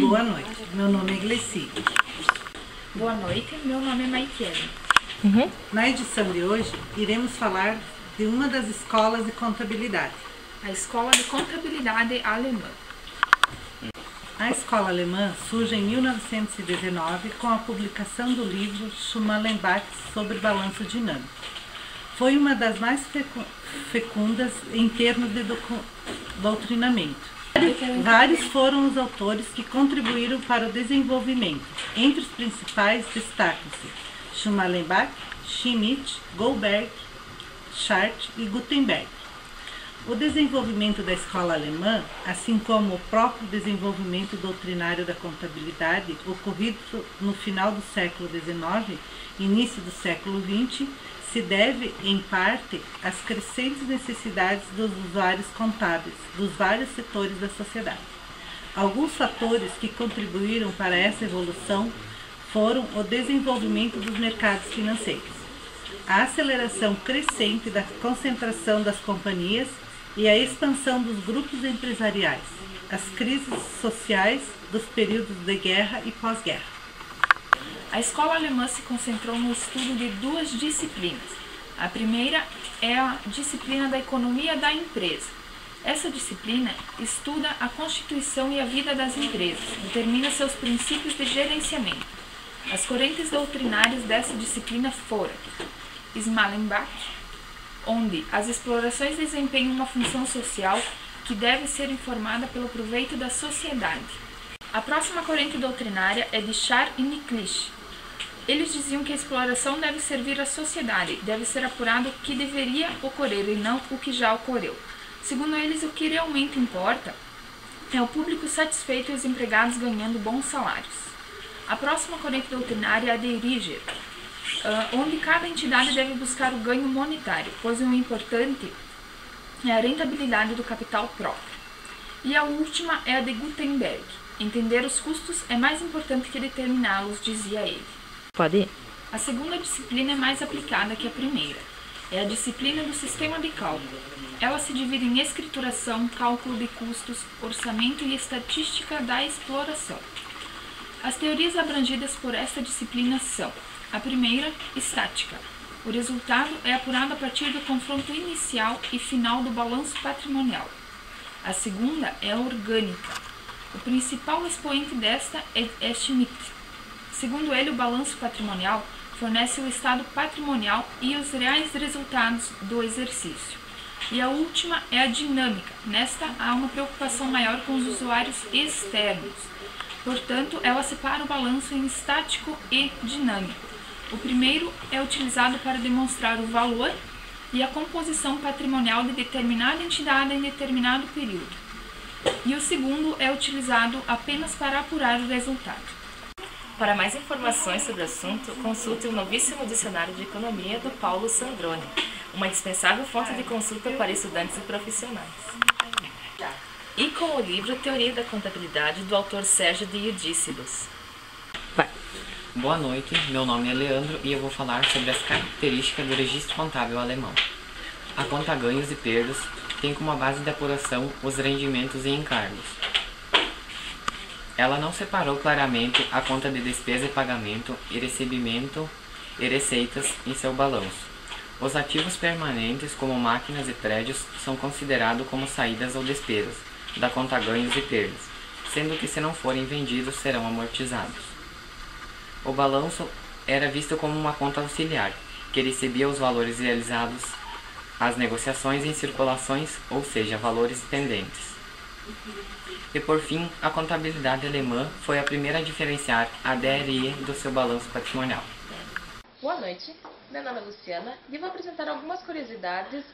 Boa noite, meu nome é Gleci. Boa noite, meu nome é Maikele. Na edição de hoje, iremos falar de uma das escolas de contabilidade. A Escola de Contabilidade Alemã. A escola alemã surge em 1919 com a publicação do livro Schumalenbach sobre balanço dinâmico. Foi uma das mais fecundas em termos de doutrinamento. Vários foram os autores que contribuíram para o desenvolvimento. Entre os principais destacam-se Schumalenbach, Schmidt, Goldberg, Schardt e Gutenberg. O desenvolvimento da escola alemã, assim como o próprio desenvolvimento doutrinário da contabilidade, ocorrido no final do século XIX e início do século XX, se deve, em parte, às crescentes necessidades dos usuários contábeis dos vários setores da sociedade. Alguns fatores que contribuíram para essa evolução foram o desenvolvimento dos mercados financeiros, a aceleração crescente da concentração das companhias e a expansão dos grupos empresariais, as crises sociais dos períodos de guerra e pós-guerra. A escola alemã se concentrou no estudo de duas disciplinas. A primeira é a disciplina da economia da empresa. Essa disciplina estuda a constituição e a vida das empresas, determina seus princípios de gerenciamento. As correntes doutrinárias dessa disciplina foram Smalenbach, onde as explorações desempenham uma função social que deve ser informada pelo proveito da sociedade. A próxima corrente doutrinária é de Schardt e Niklisch. Eles diziam que a exploração deve servir à sociedade, deve ser apurado o que deveria ocorrer e não o que já ocorreu. Segundo eles, o que realmente importa é o público satisfeito e os empregados ganhando bons salários. A próxima corrente doutrinária é a de Riger, onde cada entidade deve buscar o ganho monetário, pois o importante é a rentabilidade do capital próprio. E a última é a de Gutenberg. Entender os custos é mais importante que determiná-los, dizia ele. Pode ir. A segunda disciplina é mais aplicada que a primeira. É a disciplina do sistema de cálculo. Ela se divide em escrituração, cálculo de custos, orçamento e estatística da exploração. As teorias abrangidas por esta disciplina são: a primeira, estática. O resultado é apurado a partir do confronto inicial e final do balanço patrimonial. A segunda é orgânica. O principal expoente desta é Schmidt. Segundo ele, o balanço patrimonial fornece o estado patrimonial e os reais resultados do exercício. E a última é a dinâmica. Nesta, há uma preocupação maior com os usuários externos. Portanto, ela separa o balanço em estático e dinâmico. O primeiro é utilizado para demonstrar o valor e a composição patrimonial de determinada entidade em determinado período. E o segundo é utilizado apenas para apurar o resultado. Para mais informações sobre o assunto, consulte o Novíssimo Dicionário de Economia do Paulo Sandrone, uma indispensável fonte de consulta para estudantes e profissionais. E com o livro Teoria da Contabilidade, do autor Sérgio de Eudícidos. Boa noite, meu nome é Leandro e eu vou falar sobre as características do registro contábil alemão. A conta ganhos e perdas tem como base de apuração os rendimentos e encargos. Ela não separou claramente a conta de despesa e pagamento e recebimento e receitas em seu balanço. Os ativos permanentes, como máquinas e prédios, são considerados como saídas ou despesas da conta ganhos e perdas, sendo que se não forem vendidos serão amortizados. O balanço era visto como uma conta auxiliar, que recebia os valores realizados, as negociações em circulações, ou seja, valores pendentes. E por fim, a contabilidade alemã foi a primeira a diferenciar a DRE do seu balanço patrimonial. Boa noite, meu nome é Luciana e vou apresentar algumas curiosidades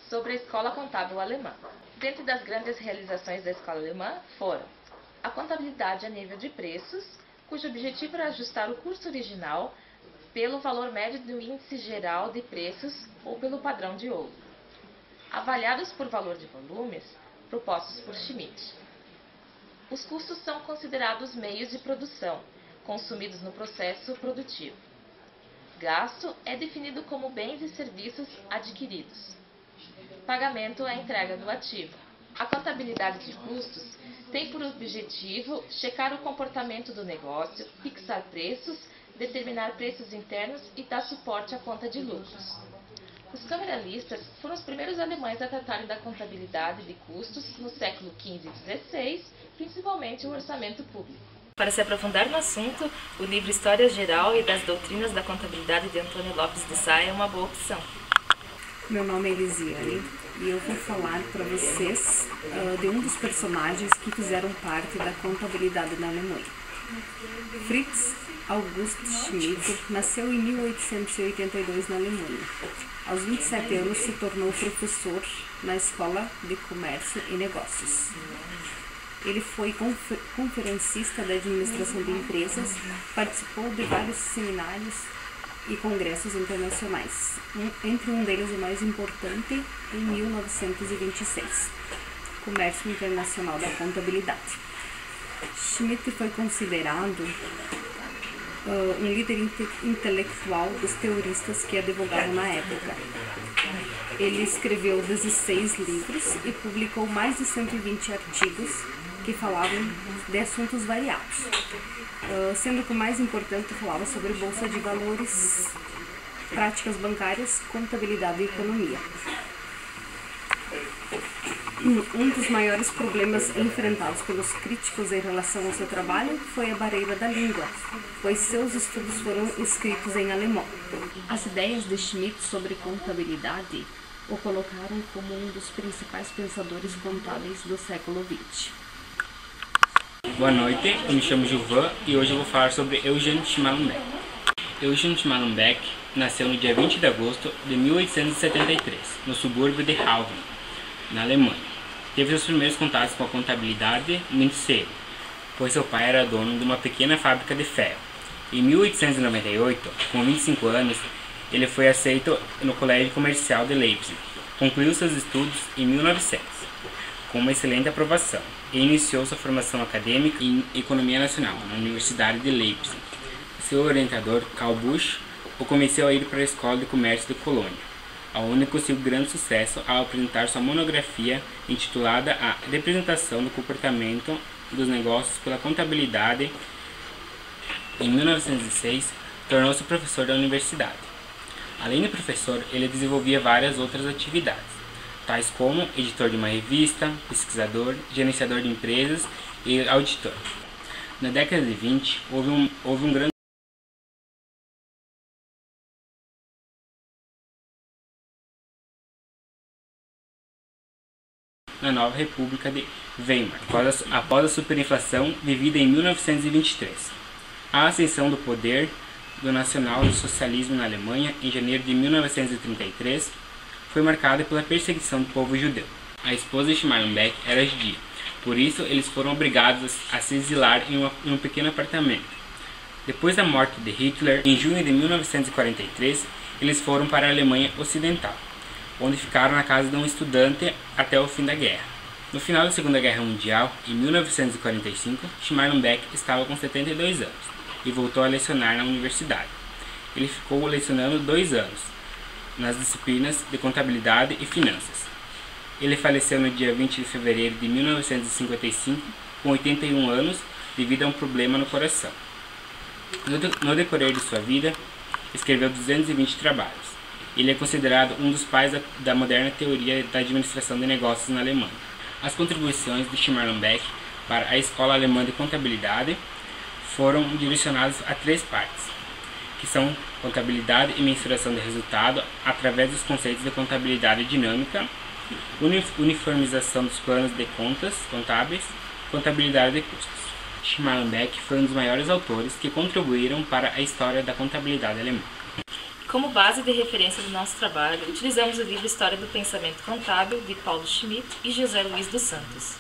sobre a Escola Contábil Alemã. Dentre das grandes realizações da escola alemã foram a contabilidade a nível de preços, cujo objetivo era ajustar o custo original pelo valor médio do índice geral de preços ou pelo padrão de ouro, avaliados por valor de volumes propostos por Schmidt. Os custos são considerados meios de produção, consumidos no processo produtivo. Gasto é definido como bens e serviços adquiridos. Pagamento é a entrega do ativo. A contabilidade de custos tem por objetivo checar o comportamento do negócio, fixar preços, determinar preços internos e dar suporte à conta de lucros. Os cameralistas foram os primeiros alemães a tratarem da contabilidade de custos no século XV e XVI, principalmente o orçamento público. Para se aprofundar no assunto, o livro História Geral e das Doutrinas da Contabilidade de Antônio Lopes de Sá é uma boa opção. Meu nome é Elisiane e eu vou falar para vocês de um dos personagens que fizeram parte da contabilidade na Alemanha. Fritz August Schmidt nasceu em 1882 na Alemanha. Aos 27 anos se tornou professor na Escola de Comércio e Negócios. Ele foi conferencista da administração de empresas, participou de vários seminários e congressos internacionais, entre um deles o mais importante em 1926, Comércio Internacional da Contabilidade. Schmidt foi considerado um líder intelectual dos teoristas que advogavam na época. Ele escreveu 16 livros e publicou mais de 120 artigos que falavam de assuntos variados, sendo que o mais importante falava sobre bolsa de valores, práticas bancárias, contabilidade e economia. Um dos maiores problemas enfrentados pelos críticos em relação ao seu trabalho foi a barreira da língua, pois seus estudos foram escritos em alemão. As ideias de Schmidt sobre contabilidade o colocaram como um dos principais pensadores contábeis do século XX. Boa noite, eu me chamo Gilvan e hoje eu vou falar sobre Eugen Schmallenberg. Eugen Schmallenberg nasceu no dia 20 de agosto de 1873, no subúrbio de Hausen, na Alemanha. Teve seus primeiros contatos com a contabilidade muito cedo, pois seu pai era dono de uma pequena fábrica de ferro. Em 1898, com 25 anos, ele foi aceito no Colégio Comercial de Leipzig. Concluiu seus estudos em 1900, com uma excelente aprovação, e iniciou sua formação acadêmica em Economia Nacional, na Universidade de Leipzig. Seu orientador, Karl Busch, o convenceu a ir para a Escola de Comércio de Colônia, aonde conseguiu grande sucesso ao apresentar sua monografia intitulada A Representação do Comportamento dos Negócios pela Contabilidade. Em 1906, tornou-se professor da universidade. Além de professor, ele desenvolvia várias outras atividades, tais como editor de uma revista, pesquisador, gerenciador de empresas e auditor. Na década de 20, houve um grande na nova República de Weimar, após a superinflação vivida em 1923. A ascensão do poder do nacional-socialismo na Alemanha em janeiro de 1933 foi marcada pela perseguição do povo judeu. A esposa de Schmallenberg era judia, por isso eles foram obrigados a se exilar em um pequeno apartamento. Depois da morte de Hitler, em junho de 1943, eles foram para a Alemanha Ocidental, onde ficaram na casa de um estudante até o fim da guerra. No final da Segunda Guerra Mundial, em 1945, Schmallenberg estava com 72 anos e voltou a lecionar na universidade. Ele ficou lecionando 2 anos, nas disciplinas de contabilidade e finanças. Ele faleceu no dia 20 de fevereiro de 1955, com 81 anos, devido a um problema no coração. No decorrer de sua vida, escreveu 220 trabalhos. Ele é considerado um dos pais da moderna teoria da administração de negócios na Alemanha. As contribuições de Schmallenberg para a Escola Alemã de Contabilidade foram direcionadas a 3 partes, que são contabilidade e mensuração de resultado através dos conceitos de contabilidade dinâmica, uniformização dos planos de contas contábeis, contabilidade de custos. Schmallenberg foi um dos maiores autores que contribuíram para a história da contabilidade alemã. Como base de referência do nosso trabalho, utilizamos o livro História do Pensamento Contábil, de Paulo Schmidt e José Luiz dos Santos.